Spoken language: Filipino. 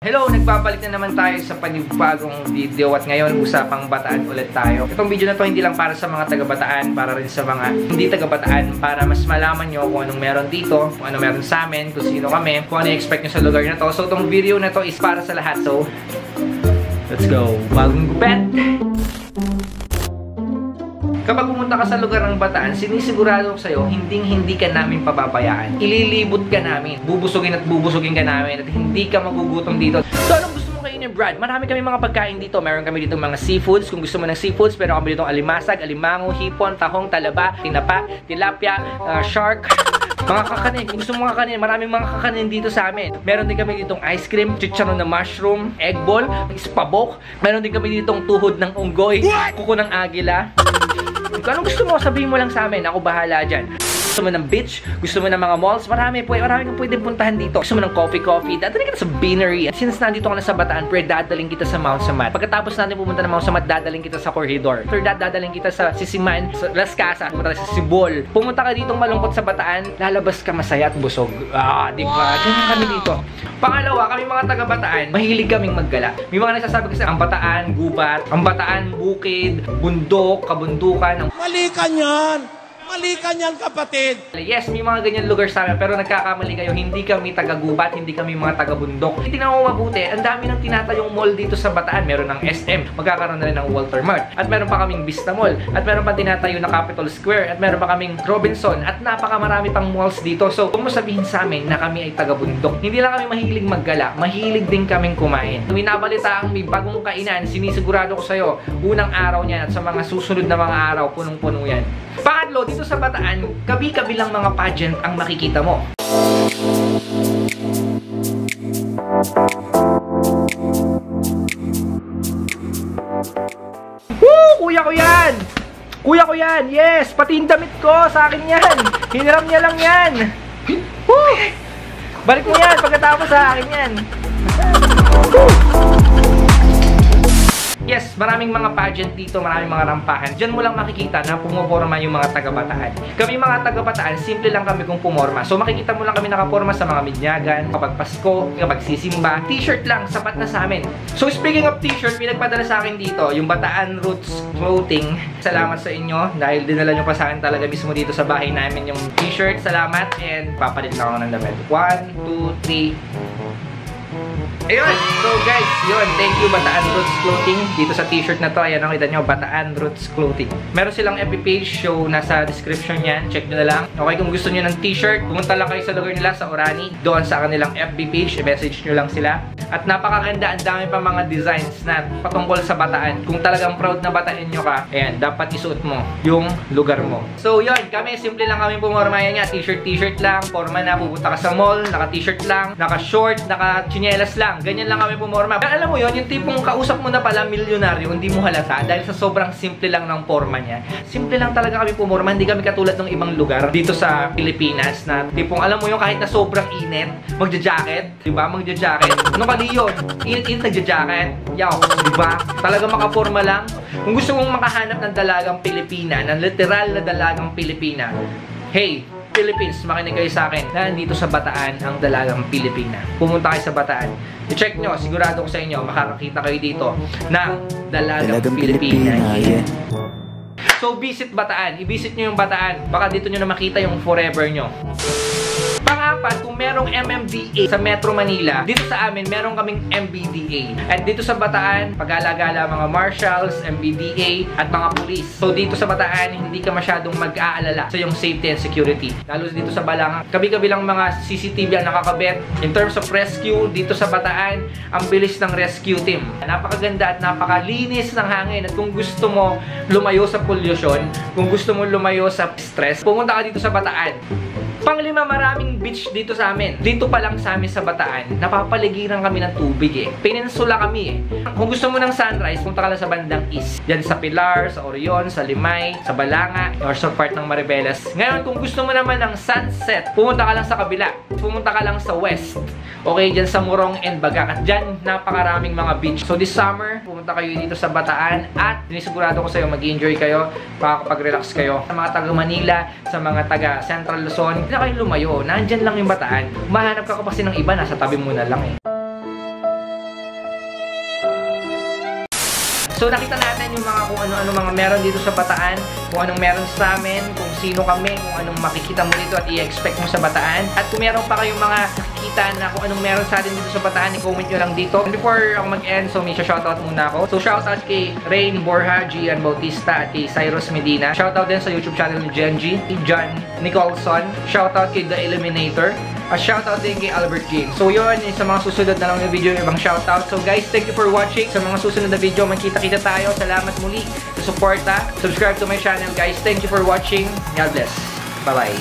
Hello! Nagbabalik na naman tayo sa panibagong video at ngayon usapang Bataan ulit tayo. Itong video na to hindi lang para sa mga taga-Bataan, para rin sa mga hindi taga-Bataan, para mas malaman nyo kung anong meron dito, kung anong meron sa amin, kung sino kami, kung ano i-expect nyo sa lugar na to. So itong video na to is para sa lahat. So, let's go! Bagong gupet! Kapag pumunta ka sa lugar ng Bataan, sinisigurado ko sa'yo, hindi ka namin pababayaan. Ililibot ka namin. Bubusugin at bubusugin ka namin at hindi ka magugutom dito. So, anong gusto mo kainin, Brad? Marami kami mga pagkain dito. Meron kami dito mga seafoods. Kung gusto mo ng seafoods, meron kami dito alimasag, alimango, hipon, tahong, talaba, tinapa, tilapia, shark. Mga kakanin, kung gusto mo mga kakanin, maraming mga kakanin dito sa amin. Meron din kami ditong ice cream, chicharon na mushroom, egg ball, spabok. Meron din kami ditong tuhod ng unggoy, kuko ng agila. Kung anong gusto mo, sabihin mo lang sa amin. Ako bahala dyan. Gusto mo ng beach? Gusto mo ng mga malls? Marami kang pwedeng puntahan dito. Gusto mo ng coffee? Dadaling kita sa Beanery. At since nandito ka na sa Bataan, dadaling kita sa Mount Samat. Pagkatapos natin pumunta ng Mount Samat, dadaling kita sa Corridor. After that, dadaling kita sa Sisiman, sa Las Casas, pumunta sa Sibol. Pumunta ka ditong malungkot sa Bataan, lalabas ka masaya at busog. Diba? Ganyan kami dito. Pangalawa, kami mga taga-Bataan, mahilig kaming maggala. May mga nagsasabi kasi, ang Bataan, gubat, ang Bataan, bukid, bundok, kabundukan. Mali ka niyan! Mali ka niyan, kapatid! Yes, may mga ganyan lugar sa amin, pero nagkakamali kayo. Hindi kami taga-gubat, hindi kami mga taga-bundok. Tingnan mo mabuti, ang dami ng tinatayong mall dito sa Bataan. Meron ng SM, magkakaroon na rin ng Walter Mart. At meron pa kaming Vista Mall. At meron pa tinatayo na Capitol Square. At meron pa kaming Robinson. At napakamarami pang malls dito. So, kung mo sabihin sa amin na kami ay taga-bundok, hindi lang kami mahilig maggala, mahilig din kaming kumain. Winabalita ang may bagong kainan, sinisigurado ko sa'yo, unang araw niyan at sa mga susunod na mga araw, punong-puno yan. Pangatlo, dito sa Bataan, kabi-kabilang mga pageant ang makikita mo. Woo! Kuya ko yan! Kuya ko yan! Yes! Pati yung damit ko! Sa akin yan! Hiniram niya lang yan! Woo! Balik mo yan! Pagkatapos sa akin yan! Woo! Yes, maraming mga pageant dito, maraming mga rampahan. Diyan mo lang makikita na pumoporma yung mga taga-Bataan. Kami mga taga-Bataan, simple lang kami kung pumorma. So makikita mo lang kami nakaporma sa mga Binyagan, kapag Pasko, kapag sisimba. T-shirt lang, sapat na sa amin. So speaking of t-shirt, pinagpadala sa akin dito, yung Bataan Roots Clothing. Salamat sa inyo dahil dinala nyo pa sa akin talaga mismo dito sa bahay namin yung t-shirt. Salamat and papalit lang ako ng damit. 1, 2, 3. Ayun! So guys, yun. Thank you Bataan Roots Clothing. Dito sa t-shirt na to, ayan ang kita nyo, Bataan Roots Clothing. Meron silang FB page, show nasa description yan. Check nyo na lang. Okay, kung gusto nyo ng t-shirt, pumunta lang kayo sa lugar nila sa Orani. Doon sa kanilang FB page, i-message nyo lang sila. At napakaganda, ang dami pa mga designs na patungkol sa Bataan. Kung talagang proud na Bataan nyo ka, ayan, dapat isuot mo yung lugar mo. So yun, kami, simple lang kami pumorma. Yan nga, t-shirt lang, forma na, pupunta ka sa mall, naka-t-shirt lang, naka-short, naka-chinelas lang. Ganyan lang kami pumorma. Alam mo yun, yung tipong kausap mo na pala milyonaryo, hindi mo halata dahil sa sobrang simple lang ng forma niya. Simple lang talaga kami pumorma. Hindi kami katulad ng ibang lugar dito sa Pilipinas na tipong alam mo yung kahit na sobrang init, magja-jacket, diba? Magja-jacket. Ano kali yun? Init-init nagja-jacket. Yaw, diba? Talaga makaporma lang. Kung gusto mong makahanap ng dalagang Pilipina, ng literal na dalagang Pilipina, hey, Philippines, makinig kayo sa akin. Nandito sa Bataan ang dalagang Pilipina. Pumunta kayo sa Bataan. I-check nyo, sigurado ko sa inyo, makakakita kayo dito ng dalagang Pilipina. Yeah. So, visit Bataan. I-visit nyo yung Bataan. Baka dito nyo na makita yung forever nyo. Pang-apat, kung merong MMDA sa Metro Manila, dito sa amin, meron kaming MBDA. At dito sa Bataan, pag-alagala mga marshals, MBDA, at mga pulis. So dito sa Bataan, hindi ka masyadong mag-aalala sa yung safety and security. Lalo dito sa Balanga, kabi-kabilang mga CCTV ang nakakabit. In terms of rescue, dito sa Bataan, ang bilis ng rescue team. Napakaganda at napakalinis ng hangin. At kung gusto mo lumayo sa pollution, kung gusto mo lumayo sa stress, pumunta ka dito sa Bataan. Panglima, maraming beach dito sa amin. Dito pa lang sa amin sa Bataan, napapaligiran kami ng tubig eh. Peninsula kami eh. Kung gusto mo ng sunrise, punta ka lang sa bandang east. Diyan sa Pilar, sa Orion, sa Limay, sa Balanga, or sa part ng Maribeles. Ngayon, kung gusto mo naman ng sunset, pumunta ka lang sa kabila. Pumunta ka lang sa west. Okay, dyan sa Morong and Bagak. At dyan, napakaraming mga beach. So this summer, pumunta kayo dito sa Bataan at sinisigurado ko sa'yo, mag-enjoy kayo, makakapag-relax kayo. Sa mga taga Manila, sa mga taga Central Luzon, hindi na kayo lumayo. Nandyan lang yung Bataan. Mahanap ka kasi ng iba, nasa tabi mo na lang eh. So nakita natin yung mga kung ano-ano mga meron dito sa Bataan, kung anong meron sa amin, kung sino kami, kung anong makikita mo dito at i-expect mo sa Bataan. At kung meron pa kayong mga nakikita na kung anong meron sa atin dito sa Bataan, i-comment nyo lang dito. And before ako mag-end, so may shoutout muna ako. So shoutout kay Rain Borja, Gian Bautista, at kay Cyrus Medina. Shoutout din sa YouTube channel ni Genji, John Nicholson. Shoutout kay The Eliminator. Shoutout din kay Albert James. So yun, sa mga susunod na lang na video, yung ibang shoutout. So guys, thank you for watching. Sa mga susunod na video, magkita-kita tayo. Salamat muli sa suporta. Subscribe to my channel guys. Thank you for watching. God bless. Bye-bye.